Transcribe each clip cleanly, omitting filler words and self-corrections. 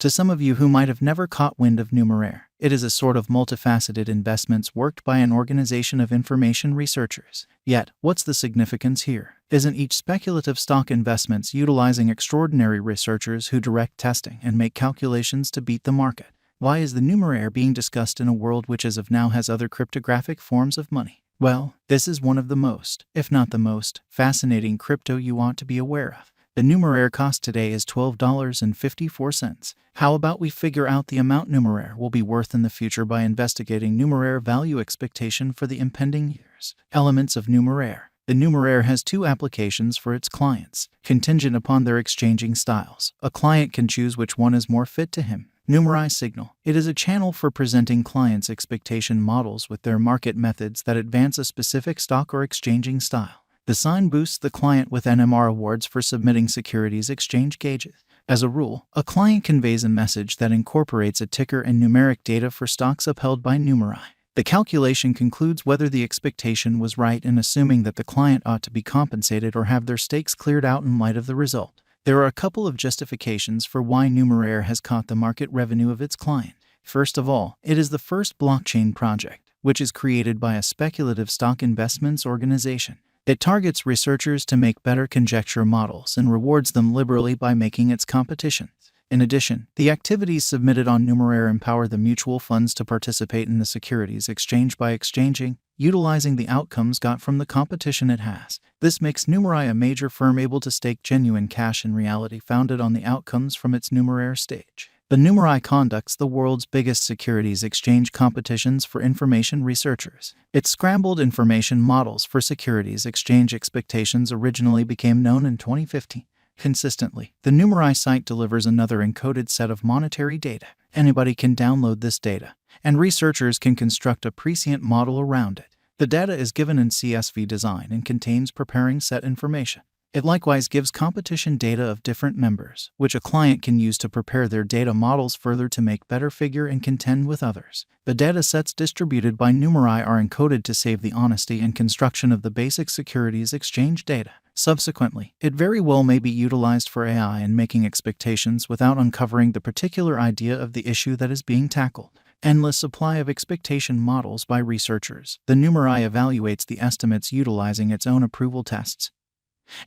To some of you who might have never caught wind of Numeraire, it is a sort of multifaceted investments worked by an organization of information researchers. Yet, what's the significance here? Isn't each speculative stock investments utilizing extraordinary researchers who direct testing and make calculations to beat the market? Why is the Numeraire being discussed in a world which as of now has other cryptographic forms of money? Well, this is one of the most, if not the most, fascinating crypto you want to be aware of. The Numeraire cost today is $12.54. How about we figure out the amount Numeraire will be worth in the future by investigating Numeraire value expectation for the impending years? Elements of Numeraire. The Numeraire has two applications for its clients, contingent upon their exchanging styles. A client can choose which one is more fit to him. Numeraire Signal. It is a channel for presenting clients' expectation models with their market methods that advance a specific stock or exchanging style. The sign boosts the client with NMR awards for submitting securities exchange gauges. As a rule, a client conveys a message that incorporates a ticker and numeric data for stocks upheld by Numeraire. The calculation concludes whether the expectation was right in assuming that the client ought to be compensated or have their stakes cleared out in light of the result. There are a couple of justifications for why Numeraire has caught the market revenue of its client. First of all, it is the first blockchain project, which is created by a speculative stock investments organization. It targets researchers to make better conjecture models and rewards them liberally by making its competitions. In addition, the activities submitted on Numeraire empower the mutual funds to participate in the securities exchange by exchanging, utilizing the outcomes got from the competition it has. This makes Numeraire a major firm able to stake genuine cash in reality founded on the outcomes from its Numeraire stage. The Numeraire conducts the world's biggest securities exchange competitions for information researchers. Its scrambled information models for securities exchange expectations originally became known in 2015. Consistently, the Numeraire site delivers another encoded set of monetary data. Anybody can download this data, and researchers can construct a prescient model around it. The data is given in CSV design and contains preparing set information. It likewise gives competition data of different members, which a client can use to prepare their data models further to make better figure and contend with others. The data sets distributed by Numeraire are encoded to save the honesty and construction of the basic securities exchange data. Subsequently, it very well may be utilized for AI in making expectations without uncovering the particular idea of the issue that is being tackled. Endless supply of expectation models by researchers. The Numeraire evaluates the estimates utilizing its own approval tests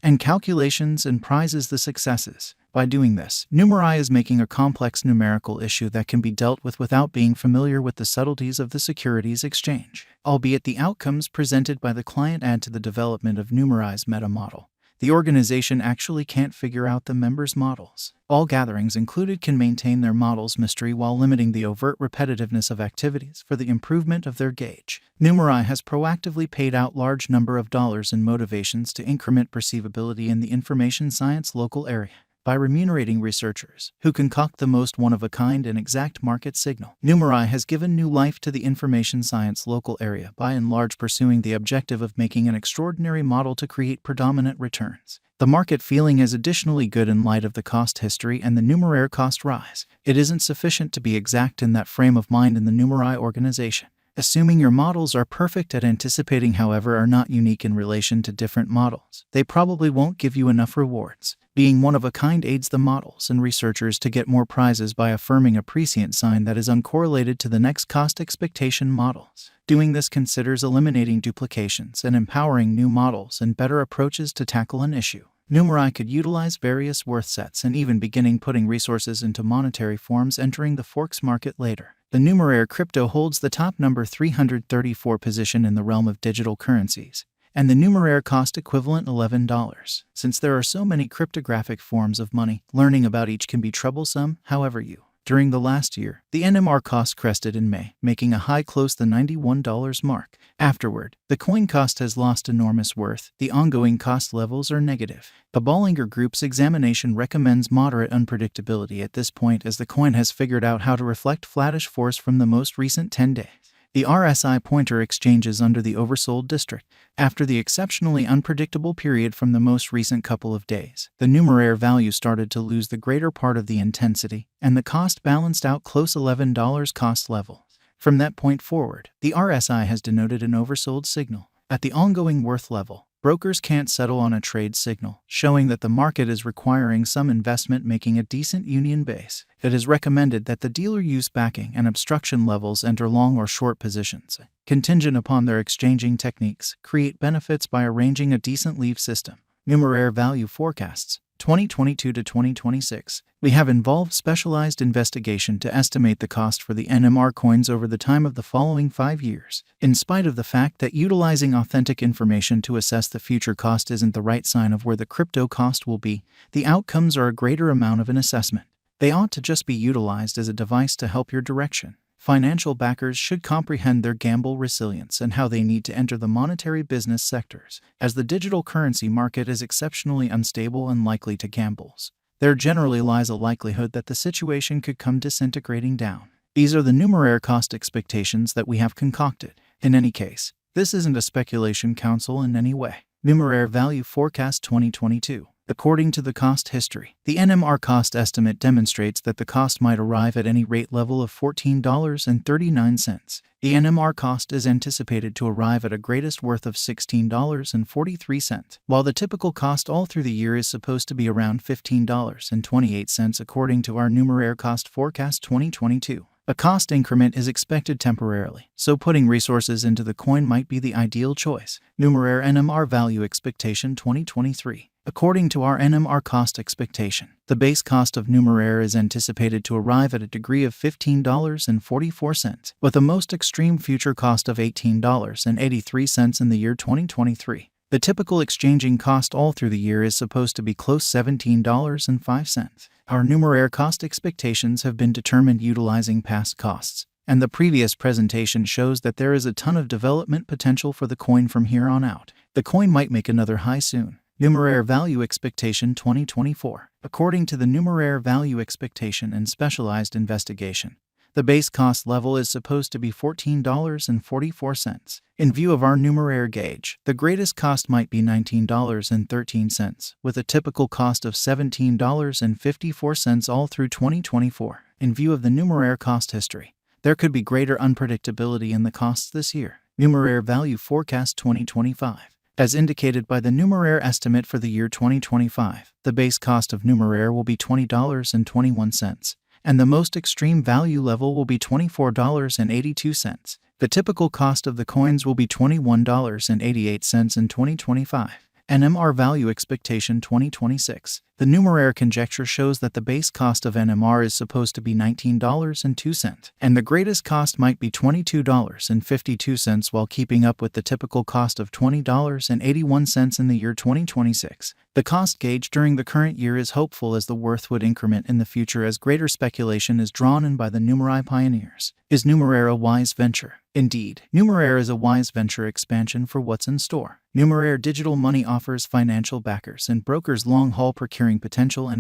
and calculations and prizes the successes. By doing this, Numeraire is making a complex numerical issue that can be dealt with without being familiar with the subtleties of the securities exchange. Albeit the outcomes presented by the client add to the development of Numeraire's meta model, the organization actually can't figure out the members' models. All gatherings included can maintain their models' mystery while limiting the overt repetitiveness of activities for the improvement of their gauge. Numeraire has proactively paid out large number of dollars in motivations to increment perceivability in the information science local area by remunerating researchers who concoct the most one-of-a-kind and exact market signal. Numeraire has given new life to the information science local area by and large pursuing the objective of making an extraordinary model to create predominant returns. The market feeling is additionally good in light of the cost history and the Numeraire cost rise. It isn't sufficient to be exact in that frame of mind in the Numeraire organization. Assuming your models are perfect at anticipating, however, are not unique in relation to different models, they probably won't give you enough rewards. Being one of a kind aids the models and researchers to get more prizes by affirming a prescient sign that is uncorrelated to the next cost expectation models. Doing this considers eliminating duplications and empowering new models and better approaches to tackle an issue. Numeraire could utilize various worth sets and even beginning putting resources into monetary forms entering the forks market later. The Numeraire crypto holds the top number 334 position in the realm of digital currencies, and the Numeraire cost equivalent $11. Since there are so many cryptographic forms of money, learning about each can be troublesome. However, during the last year, the NMR cost crested in May, making a high close the $91 mark. Afterward, the coin cost has lost enormous worth. The ongoing cost levels are negative. The Bollinger Group's examination recommends moderate unpredictability at this point as the coin has figured out how to reflect flattish force from the most recent 10 days. The RSI pointer exchanges under the oversold district. After the exceptionally unpredictable period from the most recent couple of days, the Numeraire value started to lose the greater part of the intensity, and the cost balanced out close $11 cost levels. From that point forward, the RSI has denoted an oversold signal. At the ongoing worth level, brokers can't settle on a trade signal, showing that the market is requiring some investment making a decent union base. It is recommended that the dealer use backing and obstruction levels, enter long or short positions, contingent upon their exchanging techniques, create benefits by arranging a decent leave system. Numeraire value forecasts 2022 to 2026. We have involved specialized investigation to estimate the cost for the NMR coins over the time of the following 5 years. In spite of the fact that utilizing authentic information to assess the future cost isn't the right sign of where the crypto cost will be, the outcomes are a greater amount of an assessment. They ought to just be utilized as a device to help your direction. Financial backers should comprehend their gamble resilience and how they need to enter the monetary business sectors, as the digital currency market is exceptionally unstable and likely to gambles. There generally lies a likelihood that the situation could come disintegrating down. These are the Numeraire cost expectations that we have concocted. In any case, this isn't a speculation counsel in any way. Numeraire value forecast 2022. According to the cost history, the NMR cost estimate demonstrates that the cost might arrive at any rate level of $14.39. The NMR cost is anticipated to arrive at a greatest worth of $16.43, while the typical cost all through the year is supposed to be around $15.28 according to our Numeraire cost forecast 2022. A cost increment is expected temporarily, so putting resources into the coin might be the ideal choice. Numeraire NMR value expectation 2023. According to our NMR cost expectation, the base cost of Numeraire is anticipated to arrive at a degree of $15.44, with a most extreme future cost of $18.83 in the year 2023. The typical exchanging cost all through the year is supposed to be close $17.05. Our Numeraire cost expectations have been determined utilizing past costs, and the previous presentation shows that there is a ton of development potential for the coin from here on out. The coin might make another high soon. Numeraire value expectation 2024. According to the Numeraire value expectation and specialized investigation, the base cost level is supposed to be $14.44. In view of our Numeraire gauge, the greatest cost might be $19.13, with a typical cost of $17.54 all through 2024. In view of the Numeraire cost history, there could be greater unpredictability in the costs this year. Numeraire value forecast 2025. As indicated by the Numeraire estimate for the year 2025, the base cost of Numeraire will be $20.21, and the most extreme value level will be $24.82. The typical cost of the coins will be $21.88 in 2025. NMR value expectation 2026. The Numeraire conjecture shows that the base cost of NMR is supposed to be $19.02, and the greatest cost might be $22.52 while keeping up with the typical cost of $20.81 in the year 2026. The cost gauge during the current year is hopeful as the worth would increment in the future as greater speculation is drawn in by the Numeraire pioneers. Is Numeraire a wise venture? Indeed, Numeraire is a wise venture expansion for what's in store. Numeraire digital money offers financial backers and brokers long-haul procuring potential and